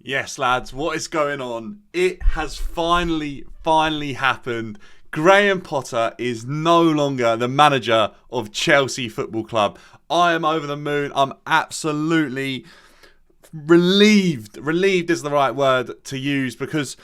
Yes, lads, what is going on? It has finally happened. Graham Potter is no longer the manager of Chelsea Football Club. I am over the moon. I'm absolutely relieved. Relieved is the right word to use because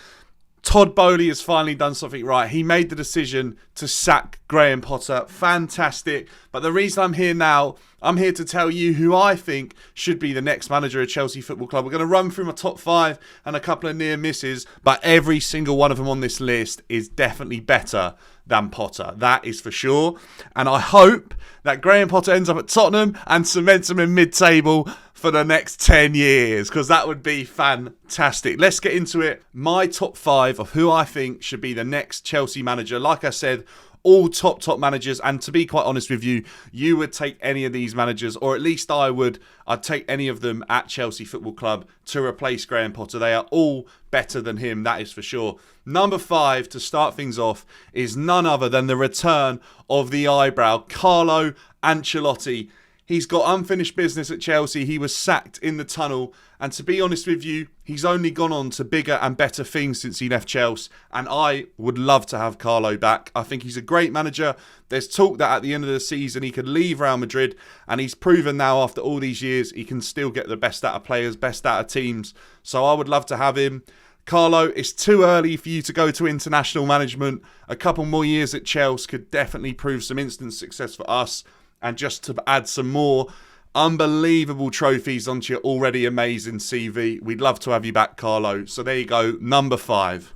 Todd Boehly has finally done something right. He made the decision to sack Graham Potter. Fantastic. But the reason I'm here now, I'm here to tell you who I think should be the next manager of Chelsea Football Club. We're going to run through my top 5 and a couple of near misses, but every single one of them on this list is definitely better than Potter. That is for sure. And I hope that Graham Potter ends up at Tottenham and cements them in mid-table for the next 10 years, because that would be fantastic. Let's get into it. My top 5 of who I think should be the next Chelsea manager. Like I said, all top managers, and to be quite honest with you, you would take any of these managers, or at least I would. I'd take any of them at Chelsea Football Club to replace Graham Potter. They are all better than him, that is for sure. Number 5, to start things off, is none other than the return of the eyebrow, Carlo Ancelotti. He's got unfinished business at Chelsea. He was sacked in the tunnel. And to be honest with you, he's only gone on to bigger and better things since he left Chelsea. And I would love to have Carlo back. I think he's a great manager. There's talk that at the end of the season he could leave Real Madrid. And he's proven now after all these years he can still get the best out of players, best out of teams. So I would love to have him. Carlo, it's too early for you to go to international management. A couple more years at Chelsea could definitely prove some instant success for us. And just to add some more unbelievable trophies onto your already amazing CV, we'd love to have you back, Carlo. So there you go, number 5.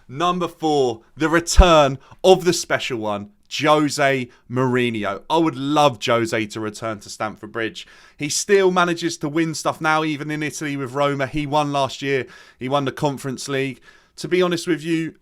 Number 4, the return of the special one, Jose Mourinho. I would love Jose to return to Stamford Bridge. He still manages to win stuff now, even in Italy with Roma. He won last year. He won the Conference League. To be honest with you,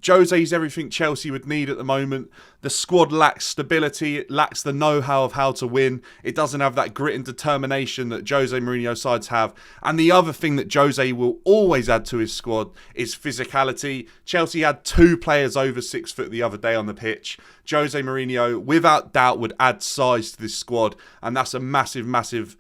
Jose's everything Chelsea would need at the moment. The squad lacks stability. It lacks the know-how of how to win. It doesn't have that grit and determination that Jose Mourinho sides have. And the other thing that Jose will always add to his squad is physicality. Chelsea had 2 players over 6 foot the other day on the pitch. Jose Mourinho, without doubt, would add size to this squad. And that's a massive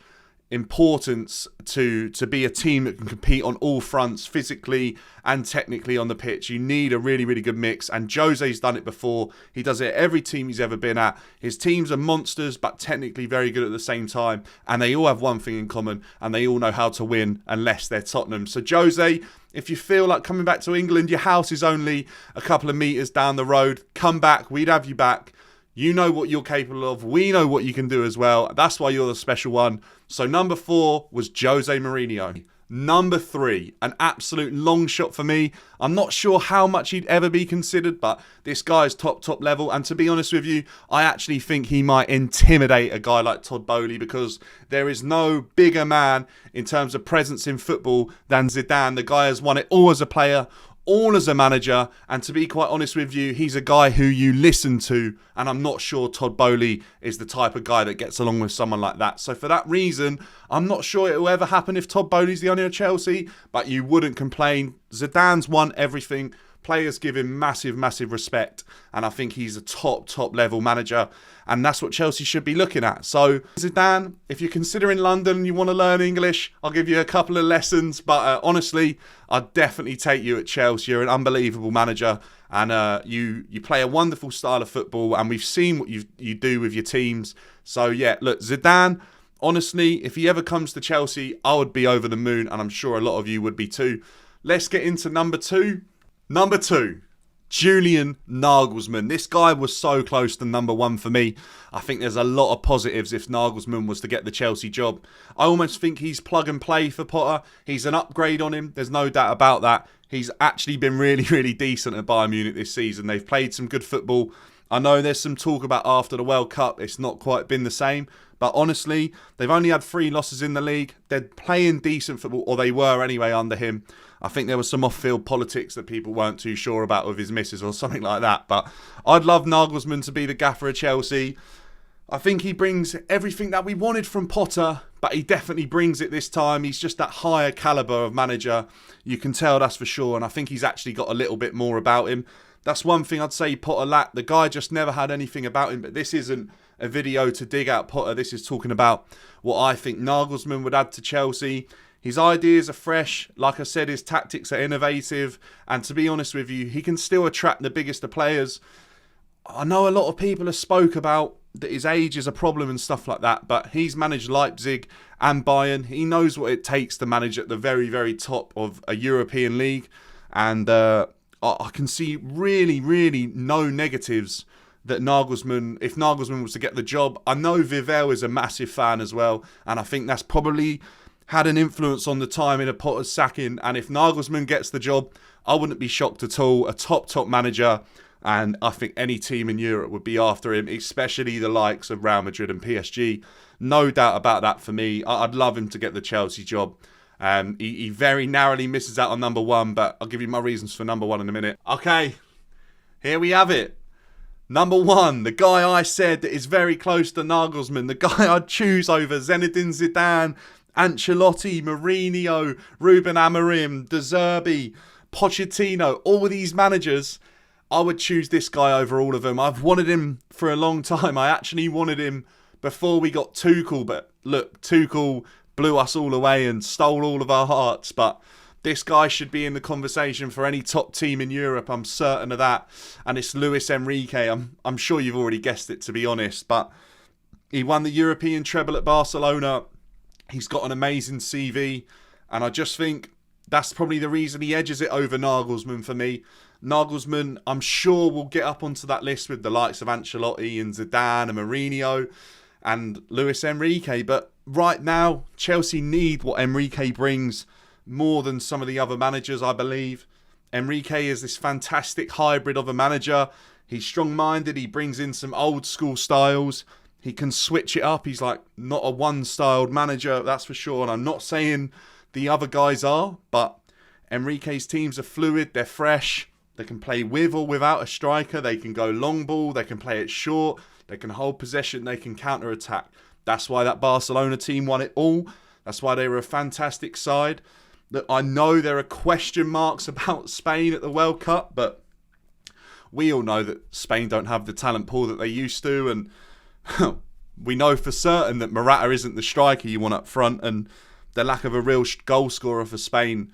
importance to be a team that can compete on all fronts, physically and technically on the pitch. You need a really good mix, and Jose's done it before. He does it at every team he's ever been at. His teams are monsters, but technically very good at the same time, and they all have one thing in common, and they all know how to win unless they're Tottenham. So Jose, if you feel like coming back to England, your house is only a couple of metres down the road, come back, we'd have you back. You know what you're capable of. We know what you can do as well. That's why you're the special one. So number 4 was Jose Mourinho. Number 3, an absolute long shot for me. I'm not sure how much he'd ever be considered, but this guy's top level. And to be honest with you, I actually think he might intimidate a guy like Todd Boehly, because there is no bigger man in terms of presence in football than Zidane. The guy has won it all as a player, all as a manager, and to be quite honest with you, he's a guy who you listen to, and I'm not sure Todd Boehly is the type of guy that gets along with someone like that. So for that reason, I'm not sure it will ever happen if Todd Boehly's the owner of Chelsea, but you wouldn't complain. Zidane's won everything. Players give him massive respect, and I think he's a top level manager, and that's what Chelsea should be looking at. So Zidane, if you're considering London and you want to learn English, I'll give you a couple of lessons, but honestly, I'd definitely take you at Chelsea. You're an unbelievable manager, and you play a wonderful style of football, and we've seen what you do with your teams. So yeah, look, Zidane, honestly, if he ever comes to Chelsea, I would be over the moon, and I'm sure a lot of you would be too. Let's get into number 2. Number 2, Julian Nagelsmann. This guy was so close to number 1 for me. I think there's a lot of positives if Nagelsmann was to get the Chelsea job. I almost think he's plug and play for Potter. He's an upgrade on him. There's no doubt about that. He's actually been really decent at Bayern Munich this season. They've played some good football. I know there's some talk about after the World Cup, it's not quite been the same. But honestly, they've only had 3 losses in the league. They're playing decent football, or they were anyway under him. I think there was some off-field politics that people weren't too sure about with his missus or something like that. But I'd love Nagelsmann to be the gaffer of Chelsea. I think he brings everything that we wanted from Potter, but he definitely brings it this time. He's just that higher calibre of manager. You can tell, that's for sure. And I think he's actually got a little bit more about him. That's one thing I'd say Potter lacked. The guy just never had anything about him. But this isn't a video to dig out Potter. This is talking about what I think Nagelsmann would add to Chelsea. His ideas are fresh. Like I said, his tactics are innovative. And to be honest with you, he can still attract the biggest of players. I know a lot of people have spoke about that his age is a problem and stuff like that, but he's managed Leipzig and Bayern. He knows what it takes to manage at the very, very top of a European league. And I can see really, really no negatives that Nagelsmann, if Nagelsmann was to get the job. I know Vivell is a massive fan as well, and I think that's probably had an influence on the timing of Potter's sacking. And if Nagelsmann gets the job, I wouldn't be shocked at all. A top manager, and I think any team in Europe would be after him, especially the likes of Real Madrid and PSG. No doubt about that for me. I'd love him to get the Chelsea job. He very narrowly misses out on number one, but I'll give you my reasons for number one in a minute. Okay, here we have it. Number one, the guy I said that is very close to Nagelsmann, the guy I'd choose over Zinedine Zidane, Ancelotti, Mourinho, Ruben Amorim, De Zerbi, Pochettino, all of these managers. I would choose this guy over all of them. I've wanted him for a long time. I actually wanted him before we got Tuchel, but look, Tuchel blew us all away and stole all of our hearts. But this guy should be in the conversation for any top team in Europe. I'm certain of that. And it's Luis Enrique. I'm sure you've already guessed it, to be honest. But he won the European treble at Barcelona. He's got an amazing CV. And I just think that's probably the reason he edges it over Nagelsmann for me. Nagelsmann, I'm sure, will get up onto that list with the likes of Ancelotti and Zidane and Mourinho and Luis Enrique. But right now, Chelsea need what Enrique brings more than some of the other managers, I believe. Enrique is this fantastic hybrid of a manager. He's strong-minded. He brings in some old-school styles. He can switch it up. He's like not a one-styled manager, that's for sure. And I'm not saying the other guys are, but Enrique's teams are fluid. They're fresh. They can play with or without a striker. They can go long ball. They can play it short. They can hold possession. They can counter-attack. That's why that Barcelona team won it all. That's why they were a fantastic side. Look, I know there are question marks about Spain at the World Cup, but we all know that Spain don't have the talent pool that they used to. And we know for certain that Morata isn't the striker you want up front. And the lack of a real goal scorer for Spain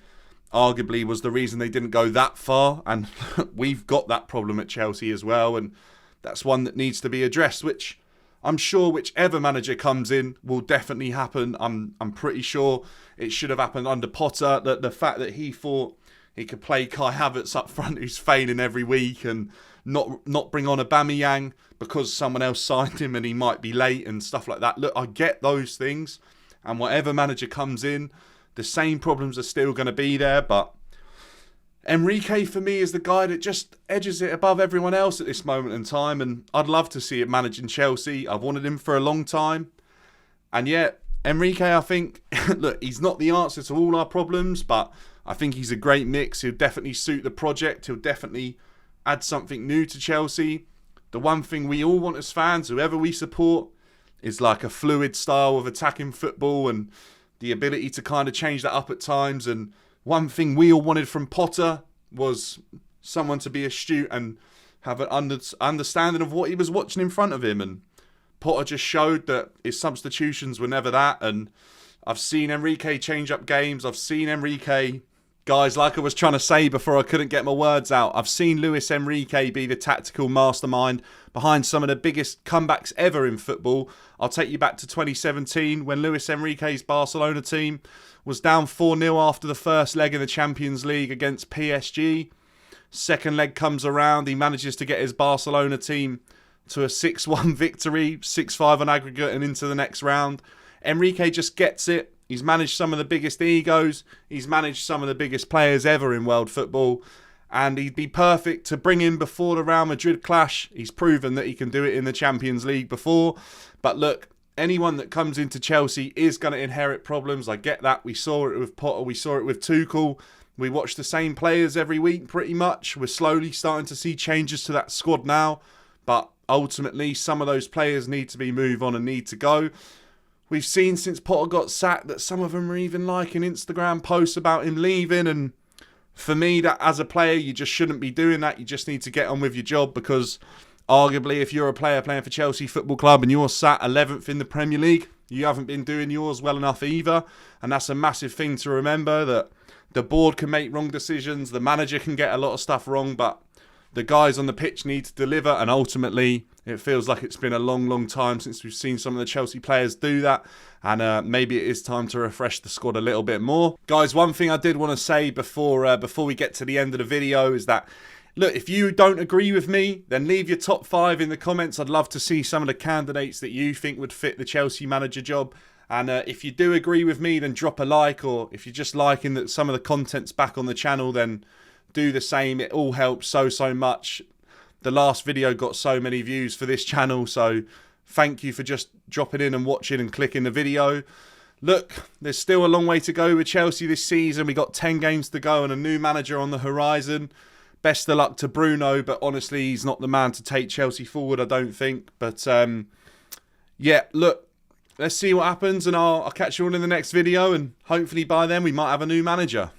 arguably was the reason they didn't go that far. And we've got that problem at Chelsea as well. And that's one that needs to be addressed, which I'm sure whichever manager comes in will definitely happen. I'm pretty sure it should have happened under Potter. The fact that he thought he could play Kai Havertz up front, who's failing every week, and not bring on Aubameyang because someone else signed him and he might be late and stuff like that. Look, I get those things. And whatever manager comes in, the same problems are still going to be there, but Enrique for me is the guy that just edges it above everyone else at this moment in time, and I'd love to see it managing Chelsea. I've wanted him for a long time, and yet Enrique, I think, look, he's not the answer to all our problems, but I think he's a great mix. He'll definitely suit the project. He'll definitely add something new to Chelsea. The one thing we all want as fans, whoever we support, is like a fluid style of attacking football and the ability to kind of change that up at times. And one thing we all wanted from Potter was someone to be astute and have an understanding of what he was watching in front of him. And Potter just showed that his substitutions were never that. And I've seen Enrique change up games. I've seen Enrique, guys, like I was trying to say before I couldn't get my words out, I've seen Luis Enrique be the tactical mastermind behind some of the biggest comebacks ever in football. I'll take you back to 2017 when Luis Enrique's Barcelona team was down 4-0 after the first leg in the Champions League against PSG. Second leg comes around, he manages to get his Barcelona team to a 6-1 victory, 6-5 on aggregate and into the next round. Enrique just gets it. He's managed some of the biggest egos. He's managed some of the biggest players ever in world football. And he'd be perfect to bring in before the Real Madrid clash. He's proven that he can do it in the Champions League before. But look, anyone that comes into Chelsea is going to inherit problems. I get that. We saw it with Potter. We saw it with Tuchel. We watch the same players every week pretty much. We're slowly starting to see changes to that squad now. But ultimately, some of those players need to be moved on and need to go. We've seen since Potter got sacked that some of them are even liking Instagram posts about him leaving. And for me, that as a player, you just shouldn't be doing that. You just need to get on with your job, because arguably if you're a player playing for Chelsea Football Club and you're sat 11th in the Premier League, you haven't been doing yours well enough either. And that's a massive thing to remember, that the board can make wrong decisions, the manager can get a lot of stuff wrong, but the guys on the pitch need to deliver, and ultimately it feels like it's been a long time since we've seen some of the Chelsea players do that, and maybe it is time to refresh the squad a little bit more. Guys, one thing I did want to say before we get to the end of the video is that, look, if you don't agree with me, then leave your top 5 in the comments. I'd love to see some of the candidates that you think would fit the Chelsea manager job. And if you do agree with me, then drop a like, or if you're just liking that some of the content's back on the channel, then do the same. It all helps so much. The last video got so many views for this channel, so thank you for just dropping in and watching and clicking the video. Look, there's still a long way to go with Chelsea this season. We got 10 games to go and a new manager on the horizon. Best of luck to Bruno, but honestly, he's not the man to take Chelsea forward, I don't think. But yeah, look, let's see what happens, and I'll catch you all in the next video, and hopefully by then we might have a new manager.